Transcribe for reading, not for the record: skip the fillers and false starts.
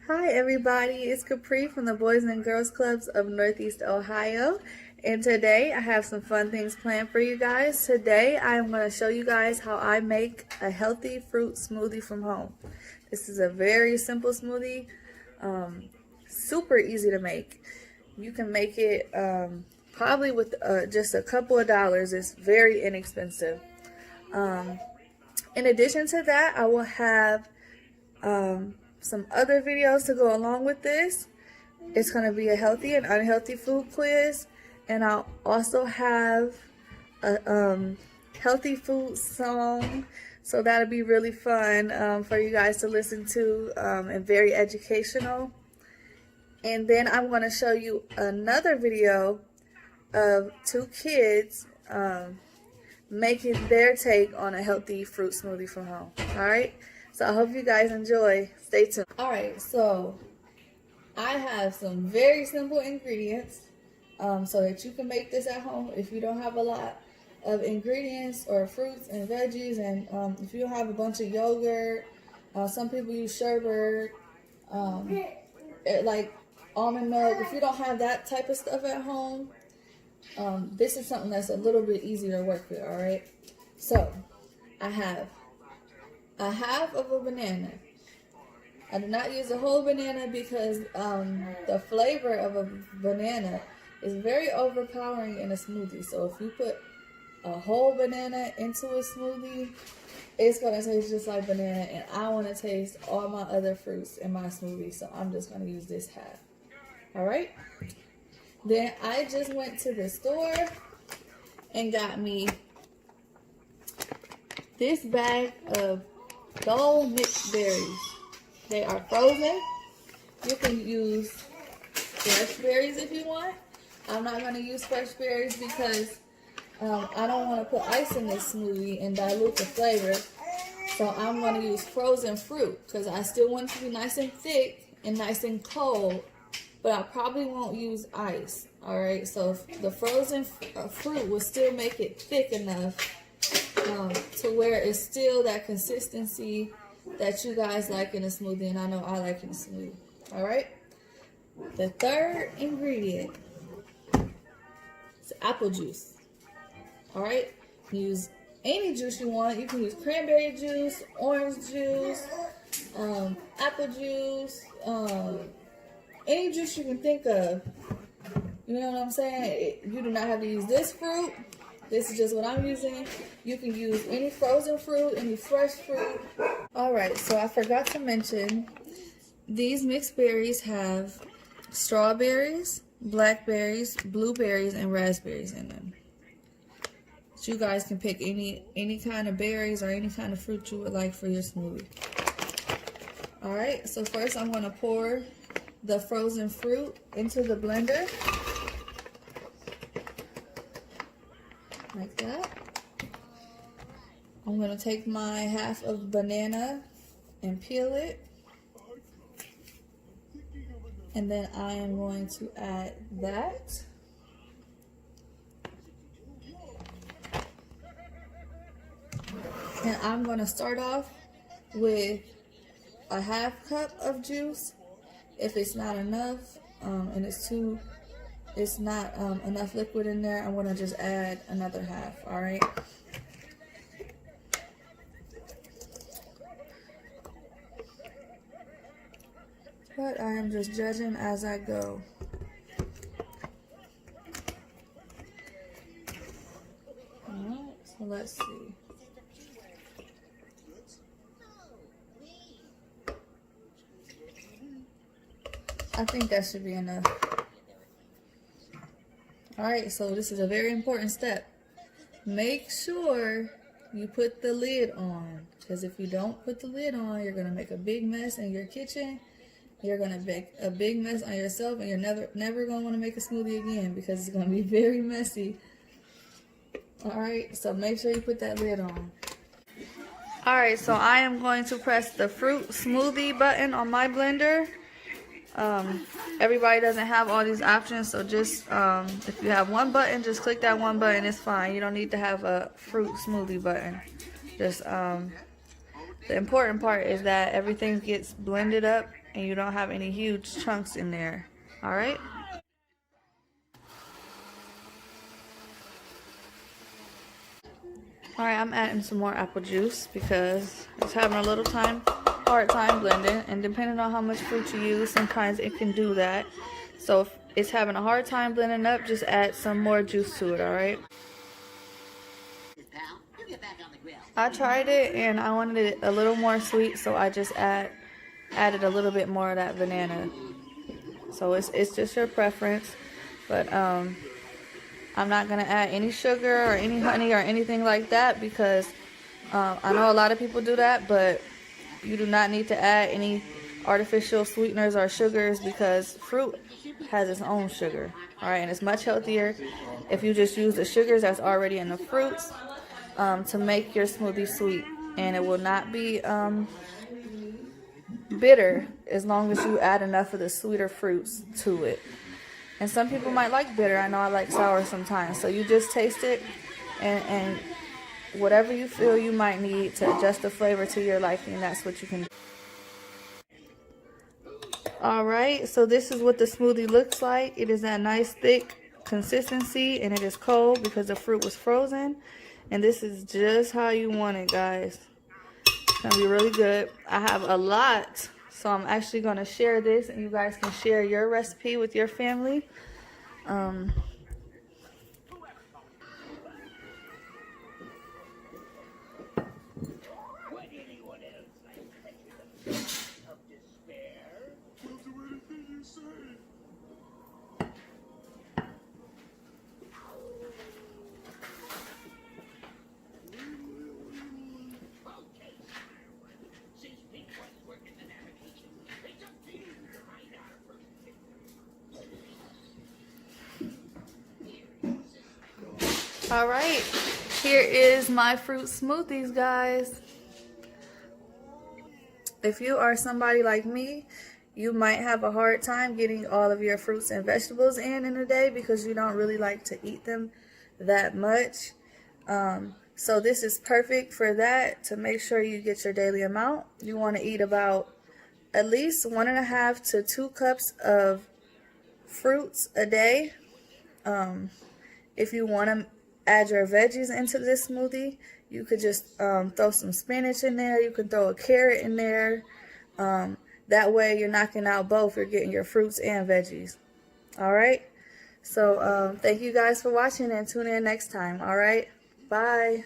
Hi everybody, it's Kapree from the Boys and Girls Clubs of Northeast Ohio, and today I have some fun things planned for you guys. Today I'm going to show you guys how I make a healthy fruit smoothie from home. This is a very simple smoothie, super easy to make. You can make it probably with just a couple of dollars. It's very inexpensive. In addition to that, I will have some other videos to go along with this. It's going to be a healthy and unhealthy food quiz, and I'll also have a healthy food song, so that'll be really fun for you guys to listen to and very educational. And then I'm going to show you another video of two kids making their take on a healthy fruit smoothie from home. Alright, so I hope you guys enjoy. Stay tuned. Alright, so I have some very simple ingredients so that you can make this at home if you don't have a lot of ingredients or fruits and veggies, and if you don't have a bunch of yogurt. Some people use sherbet, like almond milk. If you don't have that type of stuff at home, this is something that's a little bit easier to work with. Alright, so I have a half of a banana. I do not use a whole banana because the flavor of a banana is very overpowering in a smoothie. So if you put a whole banana into a smoothie, it's going to taste just like banana, and I want to taste all my other fruits in my smoothie, so I'm just going to use this half. Alright? Then I just went to the store and got me this bag of Dole mixed berries. They are frozen. You can use fresh berries if you want. I'm not going to use fresh berries because I don't want to put ice in this smoothie and dilute the flavor. So I'm going to use frozen fruit because I still want it to be nice and thick and nice and cold, but I probably won't use ice. Alright, so the frozen fruit will still make it thick enough to where it's still that consistency that you guys like in a smoothie, and I know I like in a smoothie. Alright, the third ingredient is apple juice. Alright, use any juice you want. You can use cranberry juice, orange juice, apple juice, any juice you can think of. You know what I'm saying? You do not have to use this fruit. This is just what I'm using. You can use any frozen fruit, any fresh fruit. Alright, so I forgot to mention, these mixed berries have strawberries, blackberries, blueberries, and raspberries in them. So you guys can pick any kind of berries or any kind of fruit you would like for your smoothie. Alright, so first I'm going to pour the frozen fruit into the blender. Like that. I'm going to take my half of banana and peel it. And then I am going to add that. And I'm going to start off with a half cup of juice. If it's not enough and it's not enough liquid in there, I'm going to just add another half. Alright. But I am just judging as I go. Alright, so let's see. I think that should be enough. Alright, so this is a very important step. Make sure you put the lid on, because if you don't put the lid on, you're going to make a big mess in your kitchen. You're going to make a big mess on yourself, and you're never going to want to make a smoothie again because it's going to be very messy. Alright, so make sure you put that lid on. Alright, so I am going to press the fruit smoothie button on my blender. Everybody doesn't have all these options, so just if you have one button, just click that one button. It's fine. You don't need to have a fruit smoothie button. Just the important part is that everything gets blended up and you don't have any huge chunks in there. All right. All right, I'm adding some more apple juice because it's having a little hard time blending, and depending on how much fruit you use, sometimes it can do that. So if it's having a hard time blending up, just add some more juice to it. All right. I tried it and I wanted it a little more sweet, so I just added a little bit more of that banana. So it's just your preference, but I'm not gonna add any sugar or any honey or anything like that because I know a lot of people do that, but you do not need to add any artificial sweeteners or sugars because fruit has its own sugar. All right, and it's much healthier if you just use the sugars that's already in the fruits to make your smoothie sweet, and it will not be bitter as long as you add enough of the sweeter fruits to it. And some people might like bitter. I know I like sour sometimes. So you just taste it and whatever you feel you might need to adjust the flavor to your liking, that's what you can do. All right, so this is what the smoothie looks like. It is that nice thick consistency, and it is cold because the fruit was frozen. And this is just how you want it, guys. It's gonna be really good. I have a lot, so I'm actually gonna share this, and you guys can share your recipe with your family. All right, here is my fruit smoothies, guys. If you are somebody like me, you might have a hard time getting all of your fruits and vegetables in a day because you don't really like to eat them that much. So this is perfect for that, to make sure you get your daily amount. You want to eat about at least 1.5 to 2 cups of fruits a day. If you want to add your veggies into this smoothie, you could just throw some spinach in there. You can throw a carrot in there. That way you're knocking out both. You're getting your fruits and veggies. All right. So thank you guys for watching, and tune in next time. All right. Bye.